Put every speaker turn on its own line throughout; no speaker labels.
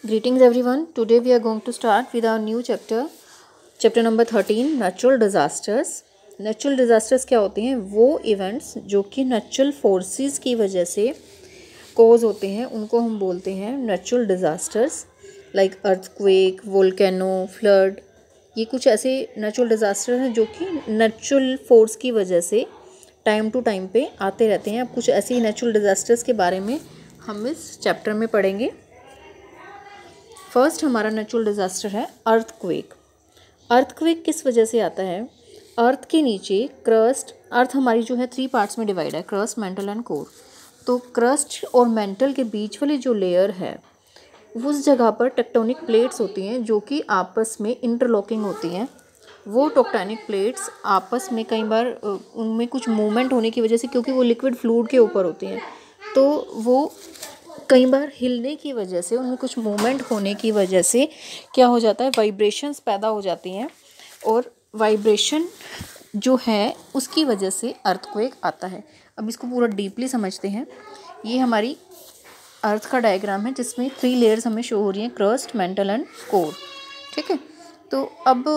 Greetings everyone. Today we are going to start with our new chapter number 13, natural disasters. Natural disasters क्या होते हैं? वो events जो कि नेचुरल फोर्सेस की वजह से कॉज होते हैं उनको हम बोलते हैं natural disasters, like earthquake, volcano, flood. ये कुछ ऐसे नेचुरल डिज़ास्टर हैं जो कि नेचुरल फोर्स की वजह से टाइम टू टाइम पे आते रहते हैं। अब कुछ ऐसे ही नेचुरल डिज़ास्टर्स के बारे में हम इस चैप्टर में पढ़ेंगे। फर्स्ट हमारा नेचुरल डिज़ास्टर है अर्थक्वेक। अर्थक्वेक किस वजह से आता है? अर्थ के नीचे क्रस्ट, अर्थ हमारी जो है 3 पार्ट्स में डिवाइड है, क्रस्ट, मेंटल एंड कोर। तो क्रस्ट और मेंटल के बीच वाली जो लेयर है उस जगह पर टेक्टोनिक प्लेट्स होती हैं जो कि आपस में इंटरलॉकिंग होती हैं। वो टेक्टोनिक प्लेट्स आपस में कई बार उनमें कुछ मूवमेंट होने की वजह से, क्योंकि वो लिक्विड फ्लूइड के ऊपर होती हैं, तो वो कई बार हिलने की वजह से, उनमें कुछ मूवमेंट होने की वजह से क्या हो जाता है, वाइब्रेशंस पैदा हो जाती हैं। और वाइब्रेशन जो है उसकी वजह से अर्थक्वेक आता है। अब इसको पूरा डीपली समझते हैं। ये हमारी अर्थ का डायग्राम है जिसमें 3 लेयर्स हमें शो हो रही हैं, क्रस्ट, मेंटल एंड कोर। ठीक है, तो अब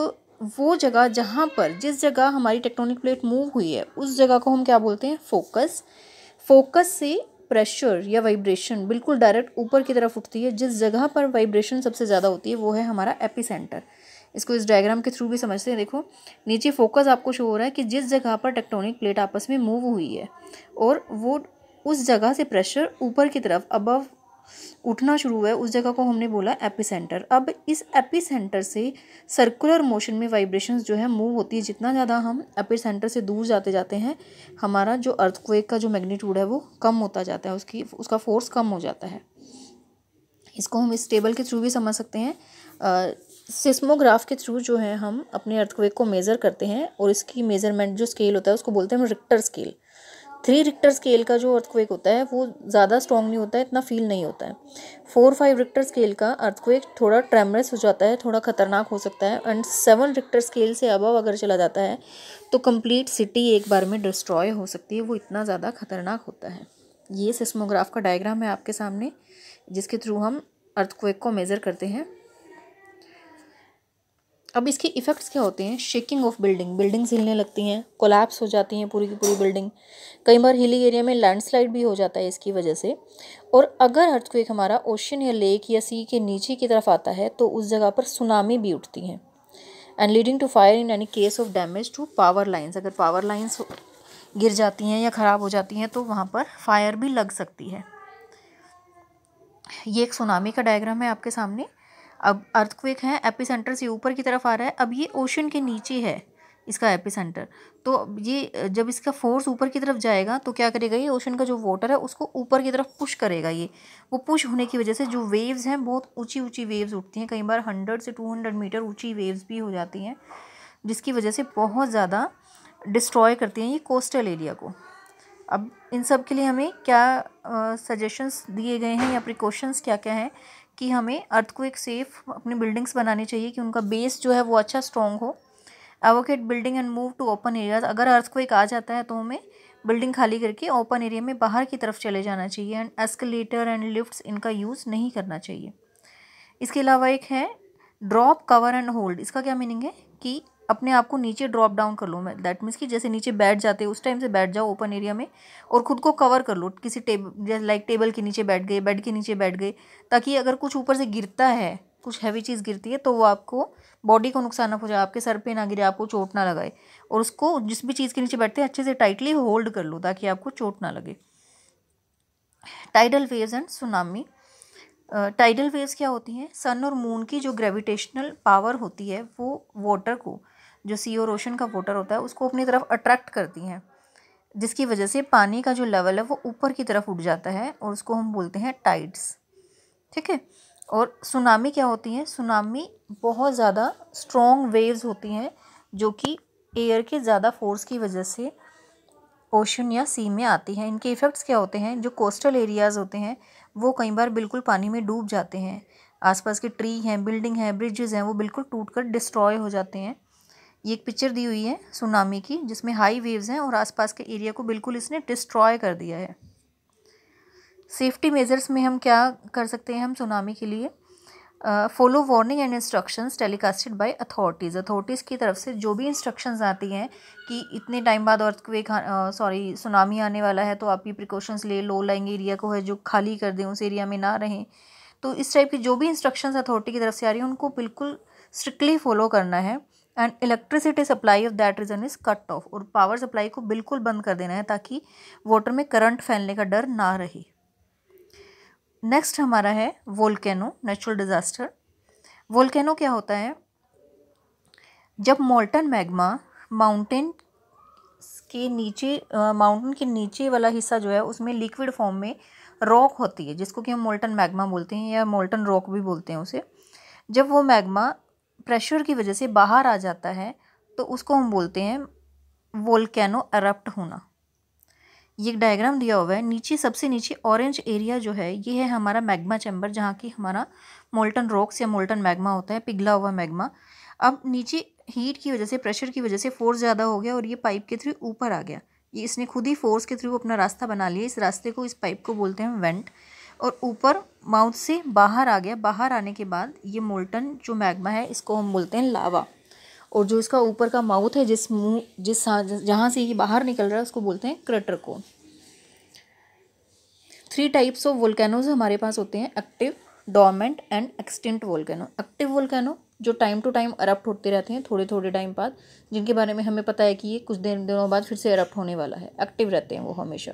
वो जगह जहाँ पर, जिस जगह हमारी टेक्टोनिक प्लेट मूव हुई है उस जगह को हम क्या बोलते हैं? फोकस। फोकस से प्रेशर या वाइब्रेशन बिल्कुल डायरेक्ट ऊपर की तरफ उठती है। जिस जगह पर वाइब्रेशन सबसे ज़्यादा होती है वो है हमारा एपिसेंटर। इसको इस डायग्राम के थ्रू भी समझते हैं। देखो नीचे फोकस आपको शो हो रहा है कि जिस जगह पर टेक्टोनिक प्लेट आपस में मूव हुई है और वो उस जगह से प्रेशर ऊपर की तरफ अबव उठना शुरू हुआ है, उस जगह को हमने बोला एपिसेंटर। अब इस एपिसेंटर से सर्कुलर मोशन में वाइब्रेशंस जो है मूव होती है। जितना ज़्यादा हम एपिसेंटर से दूर जाते जाते हैं, हमारा जो अर्थक्वेक का जो मैग्नीट्यूड है वो कम होता जाता है, उसका फोर्स कम हो जाता है। इसको हम इस टेबल के थ्रू भी समझ सकते हैं। सिस्मोग्राफ के थ्रू जो है हम अपने अर्थक्वेक को मेज़र करते हैं और इसकी मेज़रमेंट जो स्केल होता है उसको बोलते हैं हम रिक्टर स्केल। 3 रिक्टर स्केल का जो अर्थक्वेक होता है वो ज़्यादा स्ट्रॉन्ग नहीं होता है, इतना फील नहीं होता है। 4-5 रिक्टर स्केल का अर्थक्वेक थोड़ा ट्रेमरस हो जाता है, थोड़ा ख़तरनाक हो सकता है। एंड 7 रिक्टर स्केल से अबव अगर चला जाता है तो कंप्लीट सिटी एक बार में डिस्ट्रॉय हो सकती है, वो इतना ज़्यादा खतरनाक होता है। ये सिस्मोग्राफ का डायग्राम है आपके सामने, जिसके थ्रू हम अर्थक्वेक को मेज़र करते हैं। अब इसके इफ़ेक्ट्स क्या होते हैं? शेकिंग ऑफ बिल्डिंग्स हिलने लगती हैं, कोलैप्स हो जाती हैं पूरी की पूरी बिल्डिंग। कई बार हिली एरिया में लैंडस्लाइड भी हो जाता है इसकी वजह से। और अगर अर्थक्वेक हमारा ओशन या लेक या सी के नीचे की तरफ आता है तो उस जगह पर सुनामी भी उठती हैं and leading to fire in any case of damage to power lines. अगर पावर लाइन्स गिर जाती हैं या ख़राब हो जाती हैं तो वहाँ पर फायर भी लग सकती है। ये एक सुनामी का डायग्राम है आपके सामने। अब अर्थक्वेक है, एपिसेंटर से ऊपर की तरफ आ रहा है। अब ये ओशन के नीचे है इसका एपिसेंटर, तो ये जब इसका फोर्स ऊपर की तरफ जाएगा तो क्या करेगा, ये ओशन का जो वाटर है उसको ऊपर की तरफ पुश करेगा। वो पुश होने की वजह से जो वेव्स हैं, बहुत ऊंची ऊंची वेव्स उठती हैं, कई बार 100 से 200 मीटर ऊंची वेव्स भी हो जाती हैं, जिसकी वजह से बहुत ज़्यादा डिस्ट्रॉय करती हैं ये कोस्टल एरिया को। अब इन सब के लिए हमें क्या सजेशंस दिए गए हैं या प्रिकॉशंस क्या क्या हैं कि हमें अर्थक्वेक सेफ अपनी बिल्डिंग्स बनानी चाहिए कि उनका बेस जो है वो अच्छा स्ट्रॉन्ग हो। Evacuate building and move to open areas. अगर अर्थक्वेक आ जाता है तो हमें बिल्डिंग खाली करके ओपन एरिया में बाहर की तरफ चले जाना चाहिए। एंड एस्केलेटर एंड लिफ्ट्स इनका यूज़ नहीं करना चाहिए। इसके अलावा एक है ड्रॉप, कवर एंड होल्ड। इसका क्या मीनिंग है कि अपने आप को नीचे ड्रॉप डाउन कर लो। मैं दैट मीन्स कि जैसे नीचे बैठ जाते हैं उस टाइम से बैठ जाओ ओपन एरिया में और ख़ुद को कवर कर लो किसी टेबल के नीचे बैठ गए, बेड के नीचे बैठ गए, ताकि अगर कुछ ऊपर से गिरता है, कुछ हैवी चीज़ गिरती है तो वो आपको बॉडी को नुकसान ना पहुंचाए, आपके सर पे ना गिरे, आपको चोट ना लगाए। और उसको जिस भी चीज़ के नीचे बैठते हैं अच्छे से टाइटली होल्ड कर लो ताकि आपको चोट ना लगे। Tidal waves and tsunami. Tidal waves क्या होती हैं? सन और मून की जो ग्रेविटेशनल पावर होती है वो वाटर को, जो सी और ओशन का वाटर होता है, उसको अपनी तरफ अट्रैक्ट करती हैं, जिसकी वजह से पानी का जो लेवल है वो ऊपर की तरफ उठ जाता है और उसको हम बोलते हैं टाइड्स। ठीक है। और सुनामी क्या होती है? सुनामी बहुत ज़्यादा स्ट्रॉन्ग वेव्स होती हैं जो कि एयर के ज़्यादा फोर्स की वजह से ओशन या सी में आती हैं। इनके इफ़ेक्ट्स क्या होते हैं? जो कोस्टल एरियाज़ होते हैं वो कई बार बिल्कुल पानी में डूब जाते हैं। आसपास के ट्री हैं, बिल्डिंग हैं, ब्रिजेस हैं, वो बिल्कुल टूटकर डिस्ट्रॉय हो जाते हैं। ये एक पिक्चर दी हुई है सुनामी की जिसमें हाई वेव्स हैं और आसपास के एरिया को बिल्कुल इसने डिस्ट्रॉय कर दिया है। सेफ्टी मेजर्स में हम क्या कर सकते हैं? हम सुनामी के लिए follow warning and instructions telecasted by authorities की तरफ से जो भी इंस्ट्रक्शंस आती हैं कि इतने टाइम बाद अर्थक्वेक सुनामी आने वाला है, तो आप ये प्रिकॉशंस ले लो, लाइंग एरिया को है जो खाली कर दें, उस एरिया में ना रहें। तो इस टाइप की जो भी इंस्ट्रक्शंस अथॉरिटी की तरफ से आ रही है उनको बिल्कुल स्ट्रिक्टली फॉलो करना है। And electricity supply of that region is cut off, और पावर सप्लाई को बिल्कुल बंद कर देना है ताकि वाटर में करंट फैलने का डर ना रहे। नेक्स्ट हमारा है वोल्केनो, नेचुरल डिज़ास्टर। वोल्केनो क्या होता है? जब मोल्टन मैग्मा माउंटेन के नीचे वाला हिस्सा जो है उसमें लिक्विड फॉर्म में रॉक होती है, जिसको कि हम मोल्टन मैग्मा बोलते हैं या मोल्टन रॉक भी बोलते हैं उसे। जब वो मैग्मा प्रेशर की वजह से बाहर आ जाता है तो उसको हम बोलते हैं वोल्केनो एरप्ट होना। ये एक डायग्राम दिया हुआ है, नीचे सबसे नीचे ऑरेंज एरिया जो है ये है हमारा मैग्मा चैम्बर, जहाँ की हमारा मोल्टन रॉक्स या मोल्टन मैग्मा होता है, पिघला हुआ मैग्मा। अब नीचे हीट की वजह से, प्रेशर की वजह से फोर्स ज़्यादा हो गया और ये पाइप के थ्रू ऊपर आ गया। ये इसने खुद ही फोर्स के थ्रू अपना रास्ता बना लिया। इस रास्ते को, इस पाइप को बोलते हैं वेंट, और ऊपर माउथ से बाहर आ गया। बाहर आने के बाद ये मोल्टन जो मैग्मा है इसको हम बोलते हैं लावा, और जो इसका ऊपर का माउथ है जहाँ से ये बाहर निकल रहा है उसको बोलते हैं crater cone. 3 types of volcanoes हमारे पास होते हैं, active, dormant and extinct volcano. Active volcano जो टाइम टू टाइम एरप्ट होते रहते हैं थोड़े थोड़े टाइम बाद, जिनके बारे में हमें पता है कि ये कुछ दिनों बाद फिर से एरप्ट होने वाला है, एक्टिव रहते हैं वो हमेशा।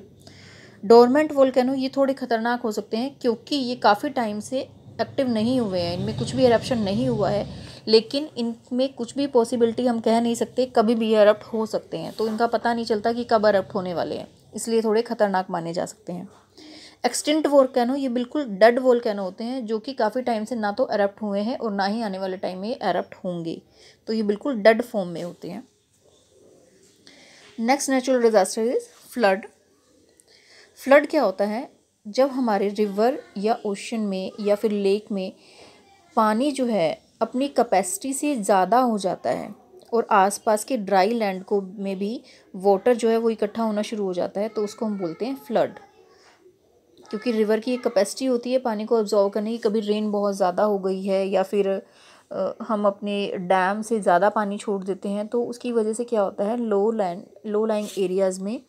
डोरमेंट वोल्केनो ये थोड़े खतरनाक हो सकते हैं क्योंकि ये काफ़ी टाइम से एक्टिव नहीं हुए हैं, इनमें कुछ भी एरप्शन नहीं हुआ है, लेकिन इनमें कुछ भी पॉसिबिलिटी हम कह नहीं सकते, कभी भी एरप्ट हो सकते हैं, तो इनका पता नहीं चलता कि कब एरप्ट होने वाले हैं, इसलिए थोड़े खतरनाक माने जा सकते हैं। एक्सटिंक्ट वोल्केनो ये बिल्कुल डेड वोल्केनो होते हैं जो कि काफ़ी टाइम से ना तो एरप्ट हुए हैं और ना ही आने वाले टाइम में एरप्ट होंगे, तो ये बिल्कुल डेड फॉर्म में होते हैं। Next natural disaster is flood. Flood क्या होता है? जब हमारे रिवर या ओशन में या फिर लेक में पानी जो है अपनी कैपेसिटी से ज़्यादा हो जाता है और आसपास के ड्राई लैंड को में भी वाटर जो है वो इकट्ठा होना शुरू हो जाता है, तो उसको हम बोलते हैं फ्लड। क्योंकि रिवर की एक कैपेसिटी होती है पानी को अब्जॉर्व करने की, कभी रेन बहुत ज़्यादा हो गई है या फिर हम अपने डैम से ज़्यादा पानी छोड़ देते हैं, तो उसकी वजह से क्या होता है, लो लाइंग एरियाज़ में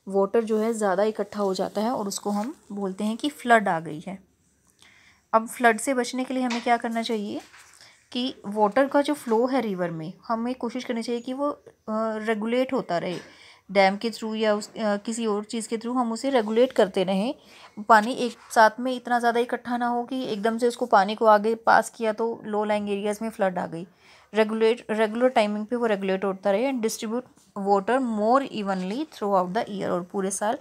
वाटर जो है ज़्यादा इकट्ठा हो जाता है और उसको हम बोलते हैं कि फ्लड आ गई है। अब फ्लड से बचने के लिए हमें क्या करना चाहिए कि वाटर का जो फ्लो है रिवर में, हमें कोशिश करनी चाहिए कि वो रेगुलेट होता रहे, डैम के थ्रू या किसी और चीज़ के थ्रू हम उसे रेगुलेट करते रहें। पानी एक साथ में इतना ज़्यादा इकट्ठा ना हो कि एकदम से उसको पानी को आगे पास किया तो लो लाइंग एरियाज़ में फ्लड आ गई। रेगुलर टाइमिंग पे वो रेगुलेट होता रहे and distribute water more evenly through out the year, और पूरे साल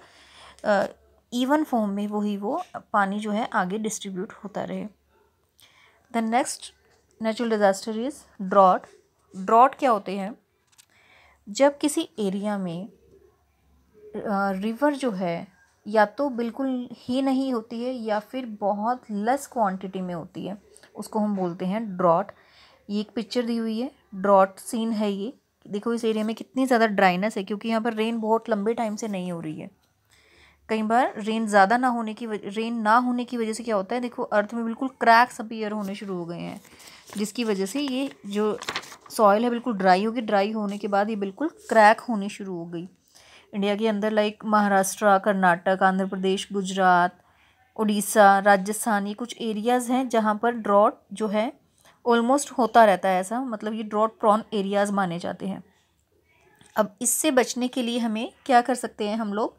इवन फॉर्म में वो पानी जो है आगे डिस्ट्रीब्यूट होता रहे। The next natural disaster is drought. Drought क्या होते हैं? जब किसी एरिया में रिवर जो है या तो बिल्कुल ही नहीं होती है या फिर बहुत लेस क्वांटिटी में होती है, उसको हम बोलते हैं ड्रॉट। ये एक पिक्चर दी हुई है, ड्रॉट सीन है ये। देखो इस एरिया में कितनी ज़्यादा ड्राइनेस है क्योंकि यहाँ पर रेन बहुत लंबे टाइम से नहीं हो रही है। कई बार रेन ना होने की वजह से क्या होता है, देखो अर्थ में बिल्कुल क्रैक्स अपीयर होने शुरू हो गए हैं, जिसकी वजह से ये जो सॉइल है बिल्कुल ड्राई होगी। ड्राई होने के बाद ये बिल्कुल क्रैक होनी शुरू हो गई। इंडिया के अंदर लाइक महाराष्ट्र, कर्नाटक, आंध्र प्रदेश, गुजरात, उड़ीसा, राजस्थान, ये कुछ एरियाज़ हैं जहाँ पर ड्रॉट जो है ऑलमोस्ट होता रहता है। ऐसा मतलब ये ड्रॉट प्रॉन एरियाज़ माने जाते हैं। अब इससे बचने के लिए हमें क्या कर सकते हैं हम लोग?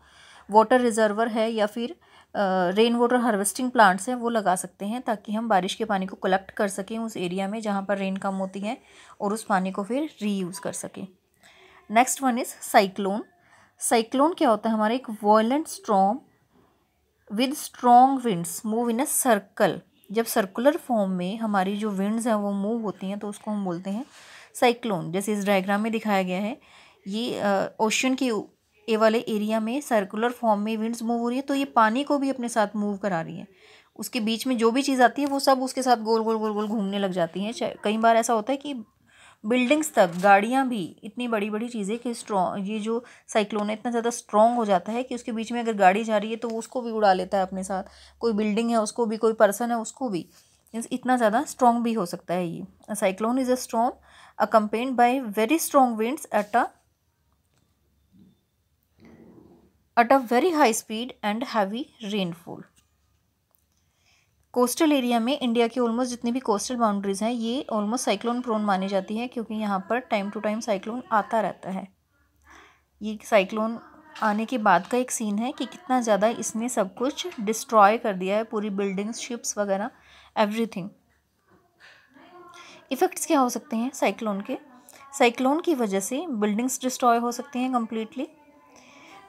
वाटर रिजर्वर है या फिर रेन वाटर हार्वेस्टिंग प्लांट्स हैं वो लगा सकते हैं ताकि हम बारिश के पानी को कलेक्ट कर सकें उस एरिया में जहाँ पर रेन कम होती है और उस पानी को फिर रीयूज़ कर सकें। Next one is cyclone. Cyclone क्या होता है? हमारा एक violent storm with strong winds move in a circle. जब सर्कुलर फॉर्म में हमारी जो विंड्स हैं वो मूव होती हैं तो उसको हम बोलते हैं साइक्लोन। जैसे इस डायग्राम में दिखाया गया है, ये ओशन के ए वाले एरिया में सर्कुलर फॉर्म में विंड्स मूव हो रही है, तो ये पानी को भी अपने साथ मूव करा रही है। उसके बीच में जो भी चीज़ आती है वो सब उसके साथ गोल गोल गोल गोल घूमने लग जाती हैं। कई बार ऐसा होता है कि बिल्डिंग्स तक, गाड़ियाँ भी, इतनी बड़ी बड़ी चीज़ें कि ये जो साइक्लोन है इतना ज़्यादा स्ट्रॉन्ग हो जाता है कि उसके बीच में अगर गाड़ी जा रही है तो उसको भी उड़ा लेता है अपने साथ। कोई बिल्डिंग है उसको भी, कोई पर्सन है उसको भी, मीन्स इतना ज़्यादा स्ट्रॉन्ग भी हो सकता है ये। Cyclone is a storm accompanied by very strong winds at a very high speed and heavy rainfall. Coastal area में इंडिया की ऑलमोस्ट जितनी भी कोस्टल बाउंड्रीज हैं ये ऑलमोस्ट साइक्लोन प्रोन मानी जाती हैं, क्योंकि यहाँ पर टाइम टू टाइम साइक्लोन आता रहता है। ये साइक्लोन आने के बाद का एक सीन है कि कितना ज़्यादा इसने सब कुछ डिस्ट्रॉय कर दिया है, पूरी बिल्डिंग्स, शिप्स वगैरह, एवरीथिंग। इफ़ेक्ट्स क्या हो सकते हैं साइक्लोन के? साइक्लोन की वजह से बिल्डिंग्स डिस्ट्रॉय हो सकती हैं कम्प्लीटली।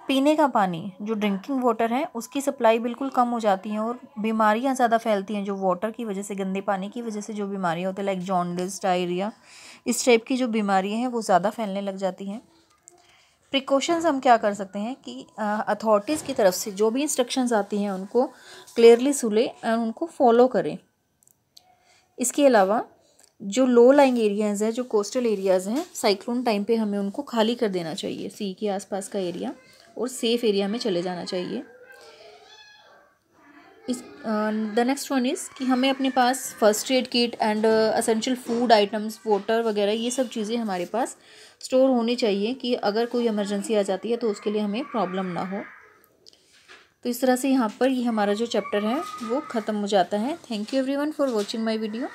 पीने का पानी जो ड्रिंकिंग वाटर है उसकी सप्लाई बिल्कुल कम हो जाती है और बीमारियां ज़्यादा फैलती हैं, जो वाटर की वजह से, गंदे पानी की वजह से जो बीमारियां होती हैं लाइक जॉन्डिस, डायरिया, इस टाइप की जो बीमारियां हैं वो ज़्यादा फैलने लग जाती हैं। प्रिकॉशंस हम क्या कर सकते हैं कि अथॉरिटीज़ की तरफ से जो भी इंस्ट्रक्शंस आती हैं उनको क्लियरली सुने और उनको फॉलो करें। इसके अलावा जो लो लाइंग एरियाज़ हैं, जो कोस्टल एरियाज़ हैं, साइक्लोन टाइम पे हमें उनको खाली कर देना चाहिए, सी के आसपास का एरिया, और सेफ़ एरिया में चले जाना चाहिए। इस द नेक्स्ट वन इज़ कि हमें अपने पास first aid kit and essential food items, water वगैरह, ये सब चीज़ें हमारे पास स्टोर होनी चाहिए कि अगर कोई इमरजेंसी आ जाती है तो उसके लिए हमें प्रॉब्लम ना हो। तो इस तरह से यहाँ पर ये हमारा जो चैप्टर है वो ख़त्म हो जाता है। Thank you everyone for watching my video.